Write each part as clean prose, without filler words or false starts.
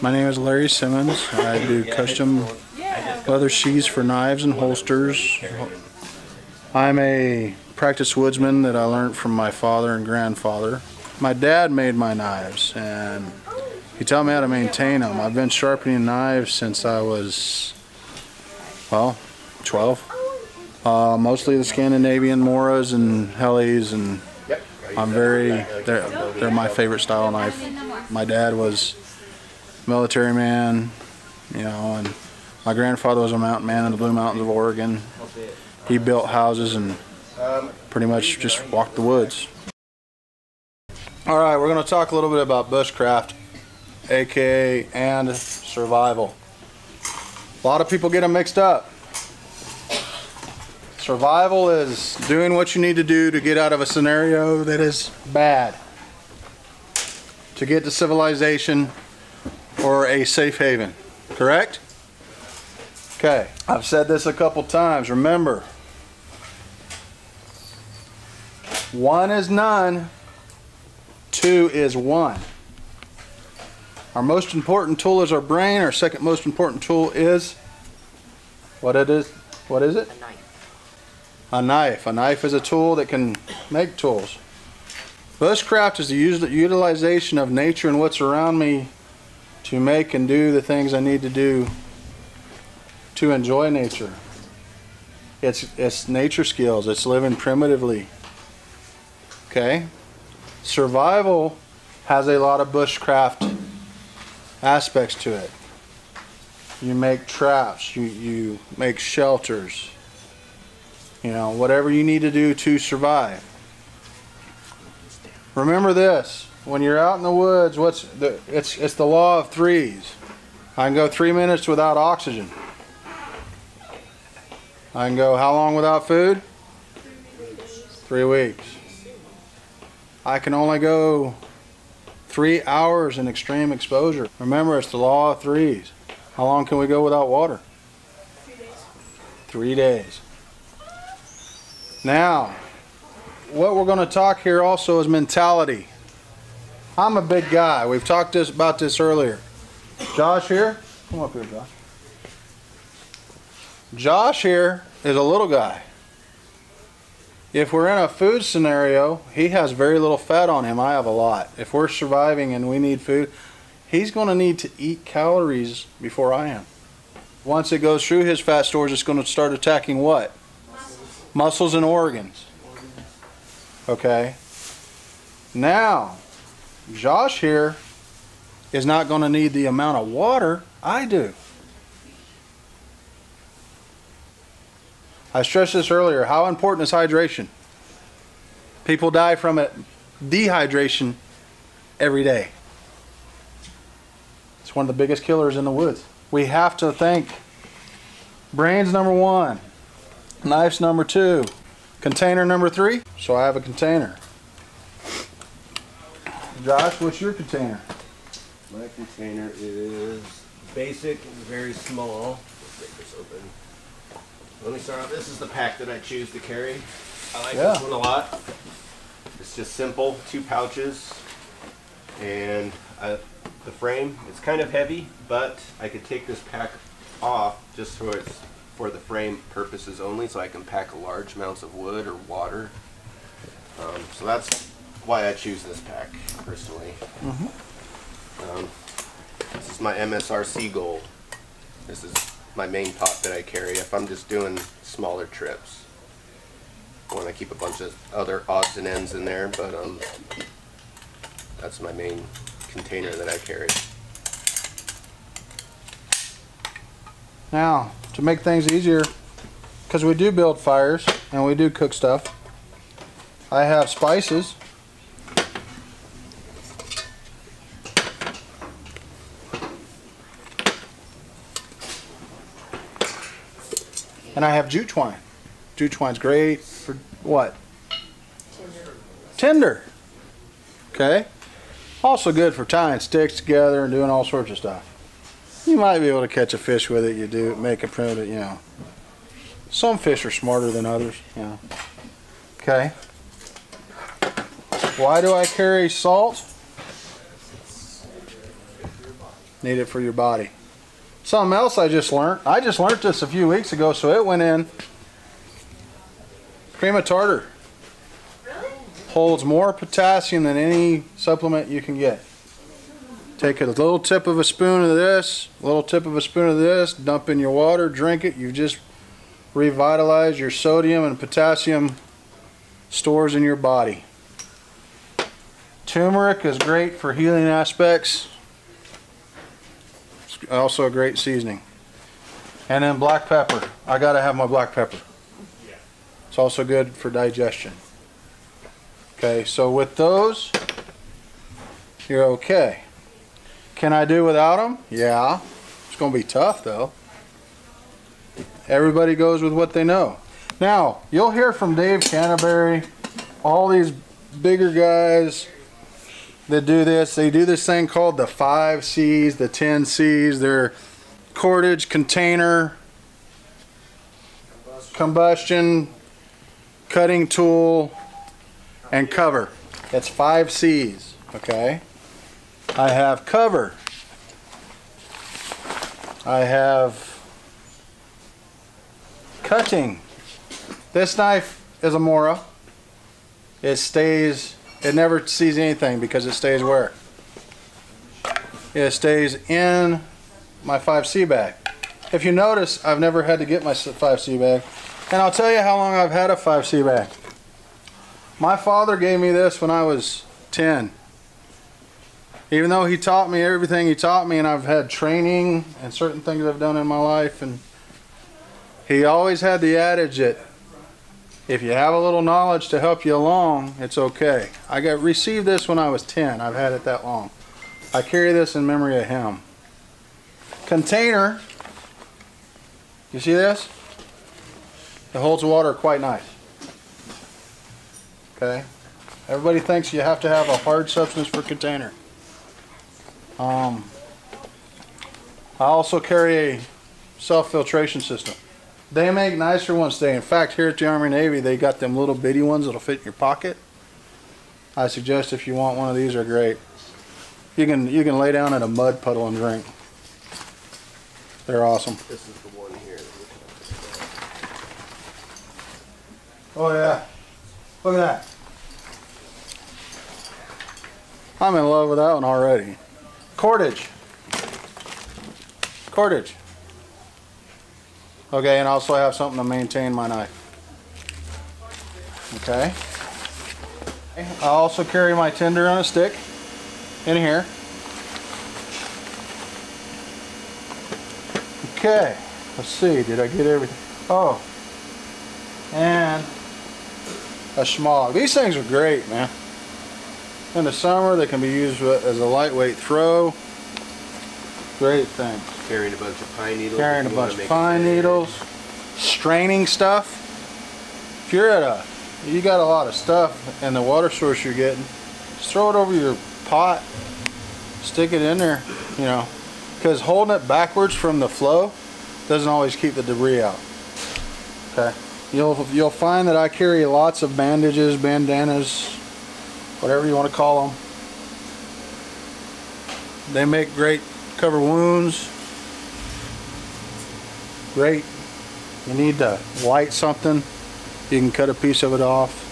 My name is Larry Simmons. I do custom leather sheaths for knives and holsters. I'm a practiced woodsman that I learned from my father and grandfather. My dad made my knives and he taught me how to maintain them. I've been sharpening knives since I was, well, 12. Mostly the Scandinavian Moras and Hellies, and they're my favorite style knife. My dad was a military man, you know, and my grandfather was a mountain man in the Blue Mountains of Oregon. He built houses and pretty much just walked the woods. Alright, we're going to talk a little bit about bushcraft, aka and survival. A lot of people get them mixed up. Survival is doing what you need to do to get out of a scenario that is bad, to get to civilization or a safe haven, correct? Okay, I've said this a couple times. Remember, 1 is none, 2 is 1. Our most important tool is our brain. Our second most important tool is what it is. What is it? A knife. A knife. A knife is a tool that can make tools. Bushcraft is the utilization of nature and what's around me to make and do the things I need to do to enjoy nature. It's nature skills. It's living primitively. Okay? Survival has a lot of bushcraft aspects to it. You make traps, you make shelters, you know, whatever you need to do to survive. Remember this, when you're out in the woods, it's the law of threes. I can go 3 minutes without oxygen. I can go how long without food? 3 weeks. I can only go 3 hours in extreme exposure. Remember, it's the law of threes. How long can we go without water? 3 days. 3 days. Now, what we're going to talk here also is mentality. I'm a big guy. We've talked about this earlier. Josh here. Come up here, Josh. Josh here is a little guy. If we're in a food scenario, he has very little fat on him. I have a lot. If we're surviving and we need food, he's going to need to eat calories before I am. Once it goes through his fat stores, it's going to start attacking what? Muscles and organs. Okay. Now, Josh here is not going to need the amount of water I do. I stressed this earlier. How important is hydration? People die from it, dehydration every day. It's one of the biggest killers in the woods. We have to think brains number 1, knives number 2, container number 3. So I have a container. Josh, what's your container? My container is basic and very small. Let's break this open. Let me start off. This is the pack that I choose to carry. I like this one a lot. It's just simple, 2 pouches, and the frame, it's kind of heavy, but I could take this pack off just for the frame purposes only, so I can pack large amounts of wood or water. So that's why I choose this pack personally. This is my MSRC Gold. This is my main pot that I carry if I'm just doing smaller trips. I want to keep a bunch of other odds and ends in there, but that's my main container that I carry. Now, to make things easier, because we do build fires and we do cook stuff, I have spices. And I have jute twine. Jute twine's great for what? Tinder. Okay. Also good for tying sticks together and doing all sorts of stuff. You might be able to catch a fish with it. You do make it primitive, you know. Some fish are smarter than others, you know. Okay. Why do I carry salt? Need it for your body. Something else I just learned. I just learned this a few weeks ago, so it went in. Cream of tartar. Really? Holds more potassium than any supplement you can get. Take a little tip of a spoon of this, a little tip of a spoon of this, dump in your water, drink it. You've just revitalized your sodium and potassium stores in your body. Turmeric is great for healing aspects. It's also a great seasoning. And then black pepper. I gotta have my black pepper. It's also good for digestion. Okay, so with those, you're okay. Can I do without them? Yeah. It's gonna be tough though. Everybody goes with what they know. Now, you'll hear from Dave Canterbury, all these bigger guys that do this. They do this thing called the 5 C's, the 10 C's. They're cordage, container, combustion, cutting tool, and cover. That's 5 C's, okay? I have cover. I have cutting. This knife is a Mora. It stays, it never sees anything because it stays where? It stays in my 5C bag. If you notice, I've never had to get my 5C bag. And I'll tell you how long I've had a 5C bag. My father gave me this when I was 10. Even though he taught me everything he taught me, and I've had training and certain things I've done in my life, and he always had the adage that if you have a little knowledge to help you along, it's okay. I received this when I was 10. I've had it that long. I carry this in memory of him. Container. You see this? It holds water quite nice. Okay. Everybody thinks you have to have a hard substance for container. I also carry a self-filtration system. They make nicer ones today. In fact, here at the Army Navy, they got them little bitty ones that'll fit in your pocket. I suggest if you want one of these, are great. You can lay down in a mud puddle and drink. They're awesome. This is the one here. Oh yeah, look at that. I'm in love with that one already. Cordage. Cordage. Okay, and also I have something to maintain my knife. Okay. I also carry my tinder on a stick in here. Okay, let's see, did I get everything? Oh, and a schmog. These things are great, man. In the summer, they can be used as a lightweight throw. Great thing. Carrying a bunch of pine needles. Carrying a bunch of pine needles. Straining stuff. If you're at you got a lot of stuff in the water source you're getting, just throw it over your pot. Stick it in there, you know, because holding it backwards from the flow doesn't always keep the debris out. Okay. You'll find that I carry lots of bandages, bandanas, whatever you want to call them. They make great cover wounds. Great. You need to light something, you can cut a piece of it off.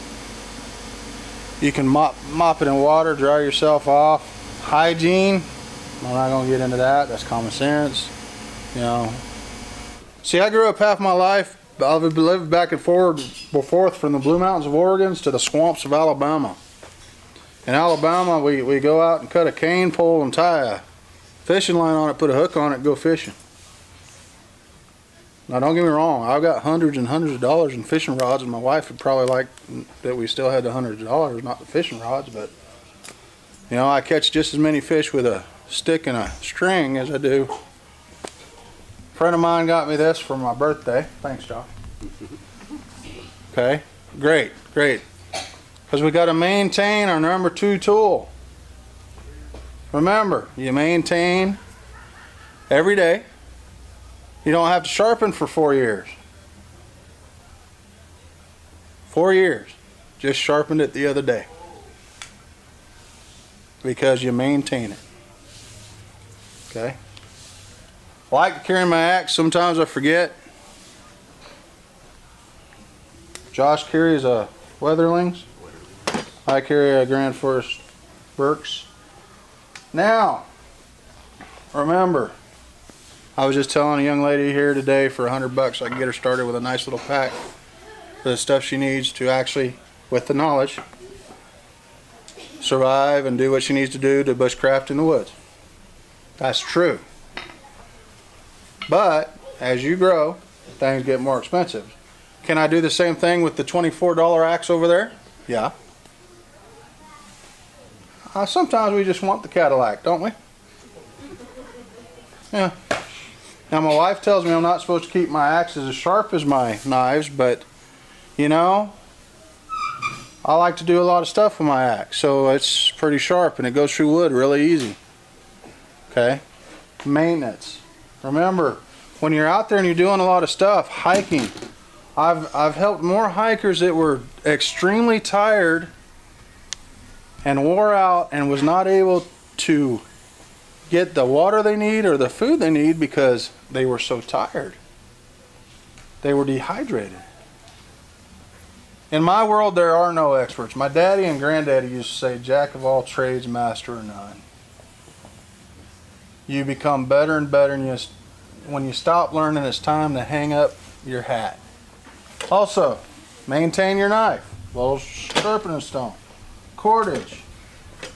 You can mop it in water, dry yourself off. Hygiene, I'm not going to get into that, that's common sense, you know. See, I grew up half my life, I've lived back and forth from the Blue Mountains of Oregon to the swamps of Alabama. In Alabama, we go out and cut a cane pole and tie a fishing line on it, put a hook on it, and go fishing. Now don't get me wrong, I've got hundreds and hundreds of dollars in fishing rods, and my wife would probably like that we still had the hundreds of dollars, not the fishing rods, but you know, I catch just as many fish with a stick and a string as I do. A friend of mine got me this for my birthday. Thanks, Josh. Okay, great, great. Because we got to maintain our number 2 tool. Remember, you maintain every day. You don't have to sharpen for 4 years. 4 years. Just sharpened it the other day. Because you maintain it. Okay. I like carrying my axe. Sometimes I forget. Josh carries a Weatherlings. I carry a Grand Forest Burks. Now, remember, I was just telling a young lady here today for $100 I can get her started with a nice little pack for the stuff she needs to actually, with the knowledge, survive and do what she needs to do to bushcraft in the woods. That's true. But as you grow, things get more expensive. Can I do the same thing with the $24 axe over there? Yeah. Sometimes we just want the Cadillac, don't we? Yeah. Now my wife tells me I'm not supposed to keep my axes as sharp as my knives, but you know, I like to do a lot of stuff with my axe, so it's pretty sharp and it goes through wood really easy. Okay. Maintenance. Remember, when you're out there and you're doing a lot of stuff, hiking, I've helped more hikers that were extremely tired and wore out and was not able to get the water they need or the food they need because they were so tired. They were dehydrated. In my world, there are no experts. My daddy and granddaddy used to say, jack of all trades, master of none. You become better and better, and when you stop learning, it's time to hang up your hat. Also, maintain your knife. Little sharpening stone. Cordage.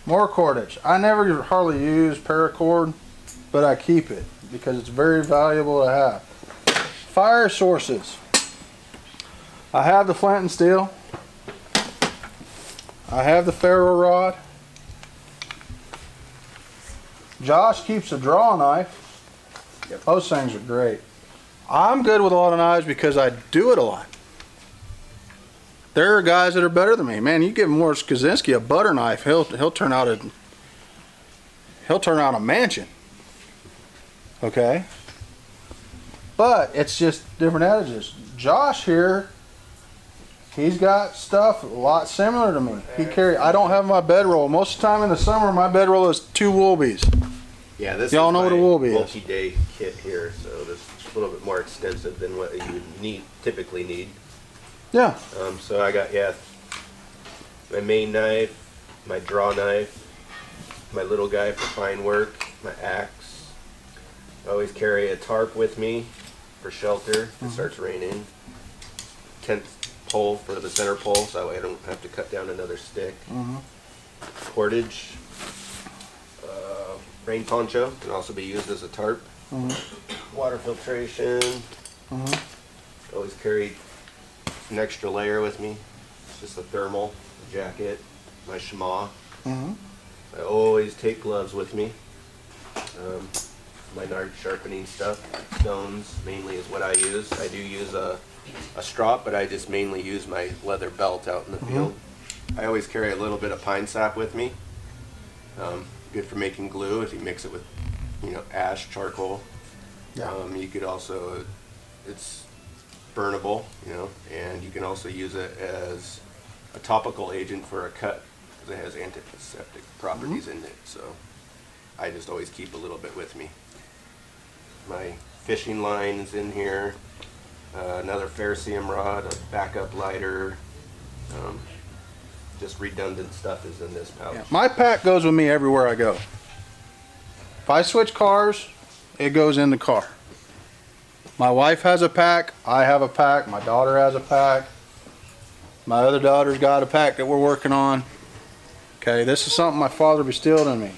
More cordage. I never hardly use paracord, but I keep it because it's very valuable to have. Fire sources. I have the flint and steel. I have the ferro rod. Josh keeps a draw knife. Yep. Those things are great. I'm good with a lot of knives because I do it a lot. There are guys that are better than me. Man, you give Morris Kaczynski a butter knife, he'll turn out a mansion. Okay? But it's just different adages. Josh here, he's got stuff a lot similar to me. I don't have my bedroll. Most of the time in the summer, my bedroll is 2 Woobies. Yeah, this y'all know what a Woobie is. Multi-day kit here, so this is a little bit more extensive than what you would typically need. Yeah. So I got, my main knife, my draw knife, my little guy for fine work, my axe. I always carry a tarp with me for shelter if it starts raining. Tent pole for the center pole, so that way I don't have to cut down another stick. Cordage. Rain poncho can also be used as a tarp. Water filtration. Always carry an extra layer with me. It's just a thermal, a jacket, my shema. I always take gloves with me. My knife sharpening stuff. Stones mainly is what I use. I do use a strop, but I just mainly use my leather belt out in the field. I always carry a little bit of pine sap with me. Good for making glue if you mix it with, ash, charcoal. You could also, it's burnable, and you can also use it as a topical agent for a cut because it has antiseptic properties in it. So I just always keep a little bit with me. My fishing line is in here. Another ferricium rod, a backup lighter. Just redundant stuff is in this pouch. My pack goes with me everywhere I go. If I switch cars, it goes in the car. My wife has a pack, I have a pack, my daughter has a pack. My other daughter's got a pack that we're working on. Okay, this is something my father bestilled in me.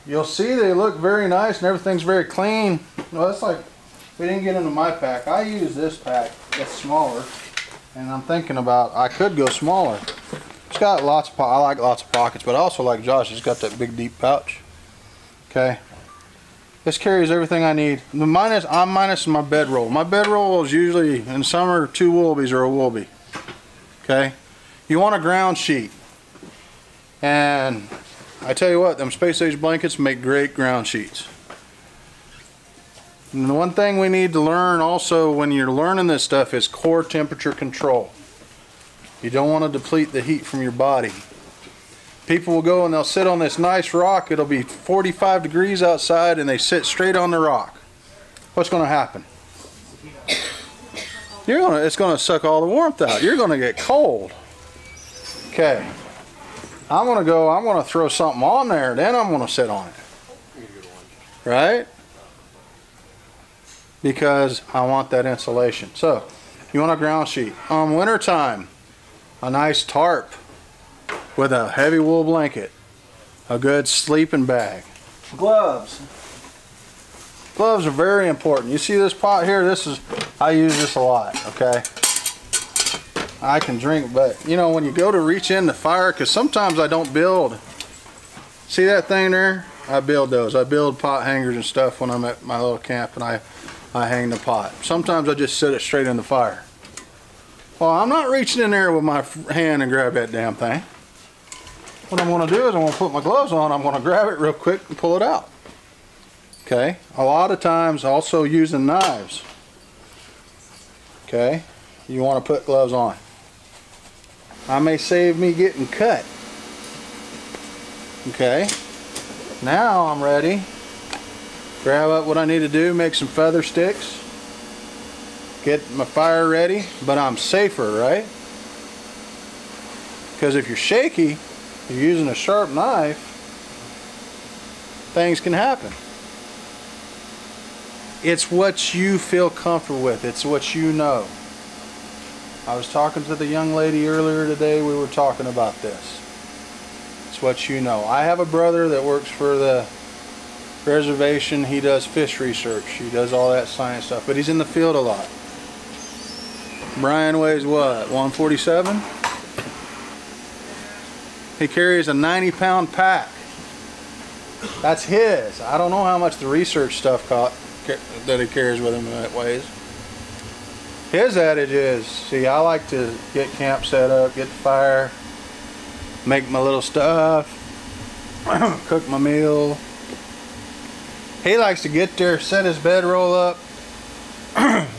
You'll see they look very nice and everything's very clean. Well, that's like, we didn't get into my pack. I use this pack, it's smaller. And I'm thinking about, I could go smaller. It's got lots of, I like lots of pockets, but I also like Josh, it's got that big deep pouch. Okay. This carries everything I need. I'm minus my bedroll. My bedroll is usually, in summer, 2 Woobies or a Woobie. Okay. You want a ground sheet. And I tell you what, them space age blankets make great ground sheets. And the one thing we need to learn also when you're learning this stuff is core temperature control. You don't want to deplete the heat from your body. People will go and they'll sit on this nice rock. It'll be 45 degrees outside and they sit straight on the rock. What's going to happen? It's going to suck all the warmth out. You're going to get cold. Okay. I'm going to throw something on there, then I'm going to sit on it. Right? Because I want that insulation. So, you want a ground sheet. Winter time, a nice tarp with a heavy wool blanket, a good sleeping bag. Gloves. Gloves are very important. You see this pot here? I use this a lot, okay? I can drink, but you know, when you go to reach in the fire, because sometimes I don't build. See that thing there? I build those. I build pot hangers and stuff when I'm at my little camp, and I hang the pot. Sometimes I just set it straight in the fire. Well, I'm not reaching in there with my hand and grab that damn thing. What I'm going to do is I'm going to put my gloves on. I'm going to grab it real quick and pull it out. Okay. A lot of times also using knives. Okay. You want to put gloves on. I may save me getting cut. Okay. Now I'm ready. Grab up what I need to do, make some feather sticks. Get my fire ready, but I'm safer, right? Because if you're shaky, you're using a sharp knife, things can happen. It's what you feel comfortable with. It's what you know. I was talking to the young lady earlier today. We were talking about this. It's what you know. I have a brother that works for the reservation. He does fish research. He does all that science stuff, but he's in the field a lot. Brian weighs what, 147? He carries a 90-pound pack. That's his. I don't know how much the research stuff that he carries with him that weighs. His adage is, see, I like to get camp set up, get the fire, make my little stuff, cook my meal. He likes to get there, set his bedroll up,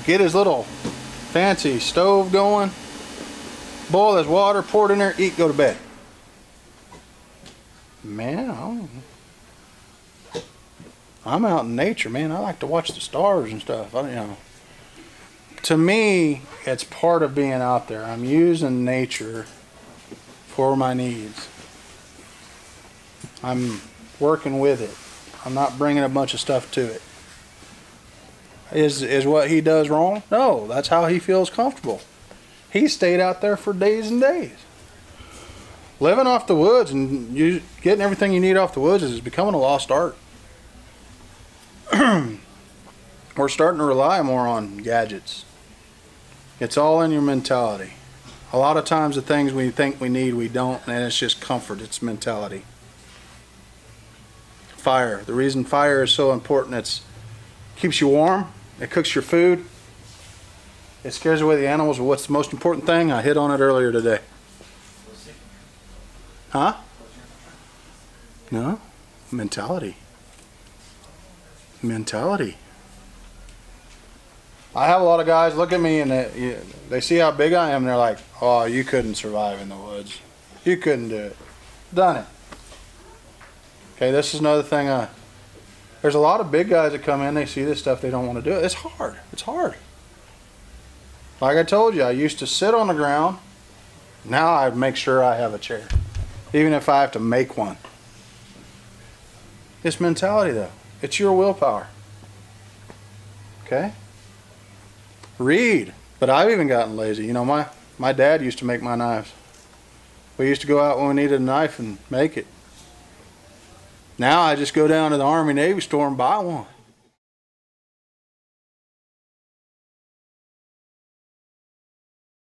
get his little fancy stove going, boil his water, pour it in there, eat, go to bed. Man, I'm out in nature, man. I like to watch the stars and stuff. To me, it's part of being out there. I'm using nature for my needs. I'm working with it. I'm not bringing a bunch of stuff to it. Is what he does wrong? No, that's how he feels comfortable. He stayed out there for days and days. Living off the woods and getting everything you need off the woods is becoming a lost art. We're starting to rely more on gadgets. It's all in your mentality. A lot of times the things we think we need, we don't, and it's just comfort. It's mentality. Fire. The reason fire is so important, it keeps you warm. It cooks your food. It scares away the animals. But what's the most important thing? I hit on it earlier today. Huh? No. Mentality. Mentality. I have a lot of guys look at me and they see how big I am and they're like, oh, you couldn't survive in the woods. You couldn't do it. Done it. Okay, this is another thing. There's a lot of big guys that come in, they see this stuff, they don't want to do it. It's hard. It's hard. Like I told you, I used to sit on the ground. Now I make sure I have a chair. Even if I have to make one. It's mentality though. It's your willpower. Okay? Read. But I've even gotten lazy. You know, my dad used to make my knives. We used to go out when we needed a knife and make it. Now I just go down to the Army Navy store and buy one.